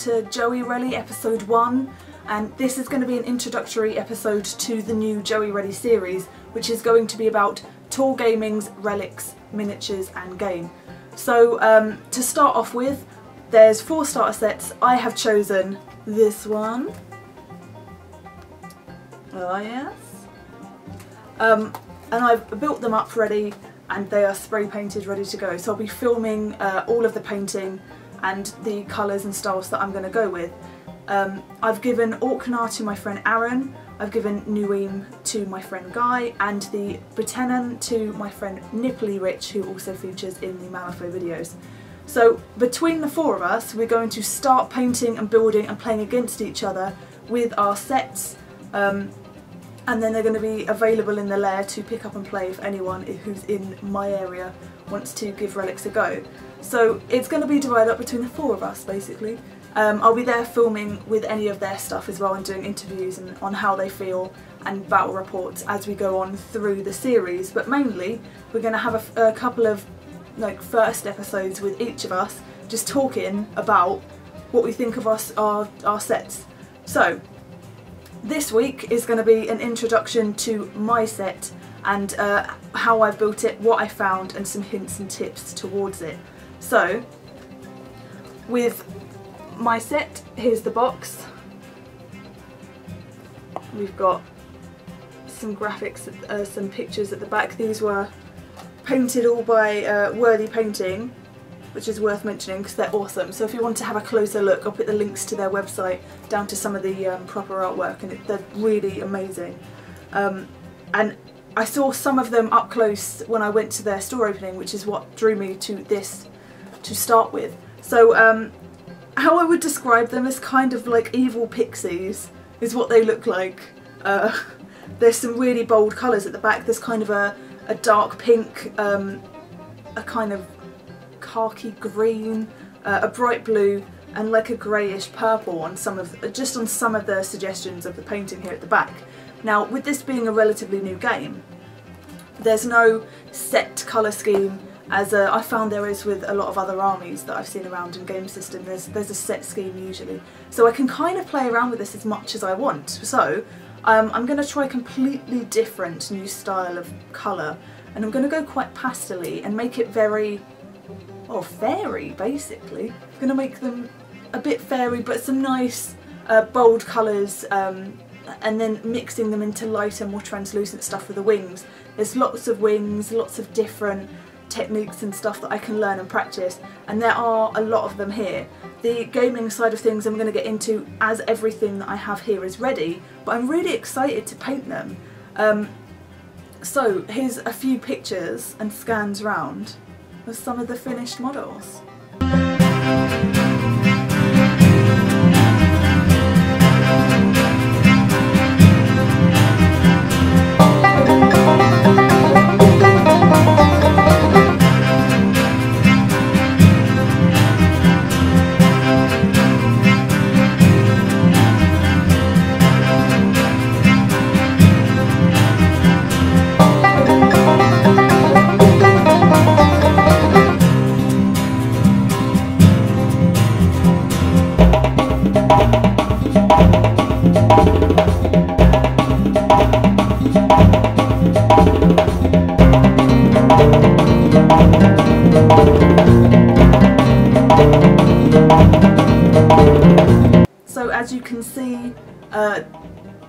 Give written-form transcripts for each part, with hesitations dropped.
to JoeyRelly episode 1, and this is going to be an introductory episode to the new JoeyRelly series, which is going to be about TorGaming's Relics, miniatures and game. So to start off with, there's 4 starter sets. I have chosen this one. Oh yes. And I've built them up ready and they are spray painted ready to go. So I'll be filming all of the painting and the colours and styles that I'm going to go with. I've given Orknar to my friend Aaron, I've given Nuim to my friend Guy, and the Britenon to my friend Nipply Rich, who also features in the Malifaux videos. So between the 4 of us, we're going to start painting and building and playing against each other with our sets. And then they're going to be available in the lair to pick up and play if anyone who's in my area wants to give Relics a go. So it's going to be divided up between the 4 of us basically. I'll be there filming with any of their stuff as well and doing interviews and on how they feel and battle reports as we go on through the series. But mainly we're going to have a couple of first episodes with each of us just talking about what we think of our sets. So this week is going to be an introduction to my set and how I built it, what I found, and some hints and tips towards it. So, with my set, here's the box. We've got some graphics, some pictures at the back. These were painted all by Worthy Painting, which is worth mentioning because they're awesome. So if you want to have a closer look, I'll put the links to their website down to some of the proper artwork, and they're really amazing. And I saw some of them up close when I went to their store opening, which is what drew me to this to start with. So how I would describe them is kind of like evil pixies is what they look like. There's some really bold colours at the back. There's kind of a dark pink, a kind of khaki green, a bright blue, and like a greyish purple on some of the suggestions of the painting here at the back. Now, with this being a relatively new game, there's no set colour scheme as I found there is with a lot of other armies that I've seen around in game system. There's a set scheme usually, so I can kind of play around with this as much as I want. So I'm going to try a completely different new style of colour, and I'm going to go quite pastel-y and make it very fairy basically. I'm going to make them a bit fairy but some nice bold colours, and then mixing them into lighter, more translucent stuff with the wings. There's lots of wings, lots of different techniques and stuff that I can learn and practice, and there are a lot of them here. The gaming side of things I'm going to get into as everything that I have here is ready, but I'm really excited to paint them. So here's a few pictures and scans round with some of the finished models. So as you can see,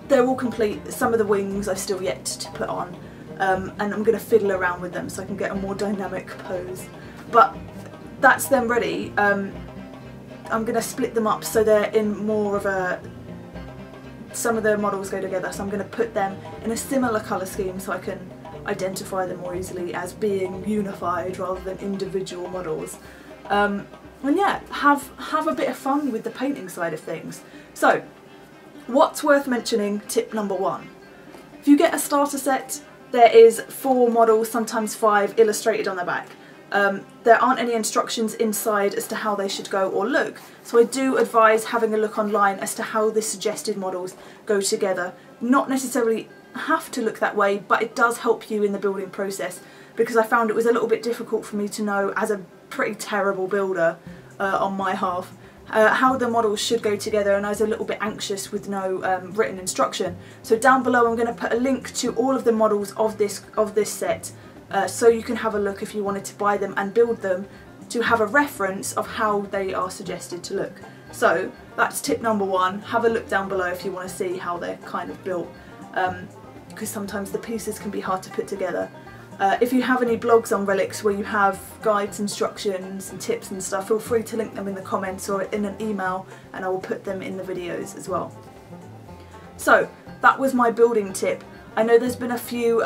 they're all complete. Some of the wings I've still yet to put on, and I'm going to fiddle around with them so I can get a more dynamic pose. But that's them ready. I'm going to split them up so they're in more of a... Some of the models go together, so I'm going to put them in a similar colour scheme so I can identify them more easily as being unified rather than individual models. And yeah, have a bit of fun with the painting side of things. So, what's worth mentioning, tip number 1. If you get a starter set, there is 4 models, sometimes 5, illustrated on the back. There aren't any instructions inside as to how they should go or look, so I do advise having a look online as to how the suggested models go together. Not necessarily have to look that way, but it does help you in the building process, because I found it was a little bit difficult for me to know, as a pretty terrible builder on my half, how the models should go together, and I was a little bit anxious with no written instruction. So down below I'm going to put a link to all of the models of this set, so you can have a look if you wanted to buy them and build them, to have a reference of how they are suggested to look. So that's tip number one. Have a look down below if you want to see how they're kind of built, because sometimes the pieces can be hard to put together. If you have any blogs on Relics where you have guides, instructions and tips and stuff, feel free to link them in the comments or in an email, and I will put them in the videos as well. So that was my building tip. I know there's been a few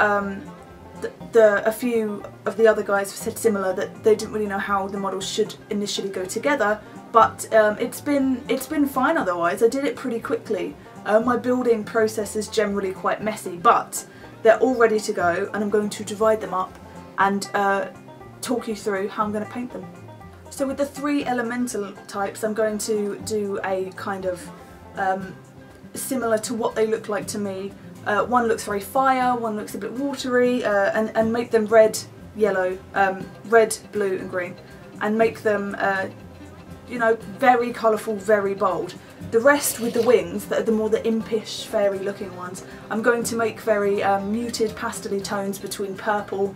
a few of the other guys have said similar, that they didn't really know how the models should initially go together, but it's been fine otherwise. I did it pretty quickly. My building process is generally quite messy, but they're all ready to go, and I'm going to divide them up and talk you through how I'm going to paint them. So with the 3 elemental types, I'm going to do a kind of similar to what they look like to me. One looks very fire, one looks a bit watery, and make them red, yellow, red, blue and green, and make them you know, very colourful, very bold. The rest with the wings, that are the more the impish, fairy looking ones, I'm going to make very muted pastel-y tones between purple,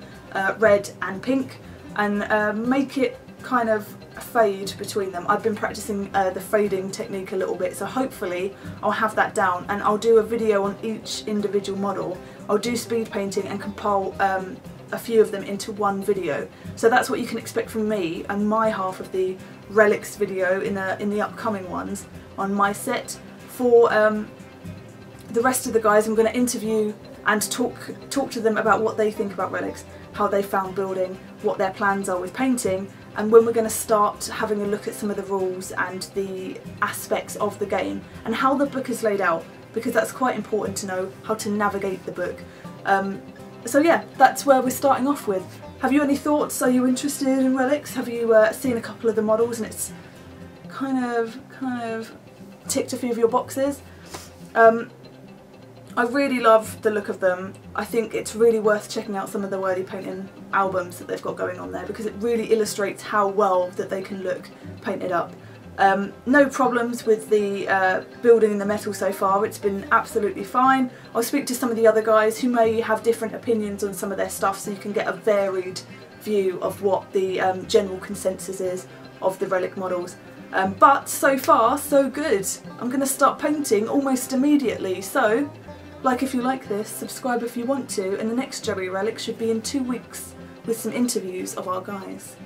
red and pink, and make it kind of fade between them. I've been practicing the fading technique a little bit, so hopefully I'll have that down, and I'll do a video on each individual model. I'll do speed painting and compile a few of them into one video. So that's what you can expect from me and my half of the Relics video in the upcoming ones on my set. For the rest of the guys, I'm going to interview and talk to them about what they think about Relics, how they found building, what their plans are with painting, and when we're going to start having a look at some of the rules and the aspects of the game and how the book is laid out, because that's quite important to know how to navigate the book. So yeah, that's where we're starting off with. Have you any thoughts? Are you interested in Relics? Have you seen a couple of the models and it's kind of ticked a few of your boxes? I really love the look of them. I think it's really worth checking out some of the Worthy Painting albums that they've got going on there, because it really illustrates how well that they can look painted up. No problems with the building in the metal so far. It's been absolutely fine. I'll speak to some of the other guys who may have different opinions on some of their stuff, so you can get a varied view of what the general consensus is of the Relic models. But so far so good. I'm going to start painting almost immediately, so like if you like this, subscribe if you want to, and the next JoeyRelly should be in 2 weeks with some interviews of our guys.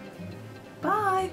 Bye!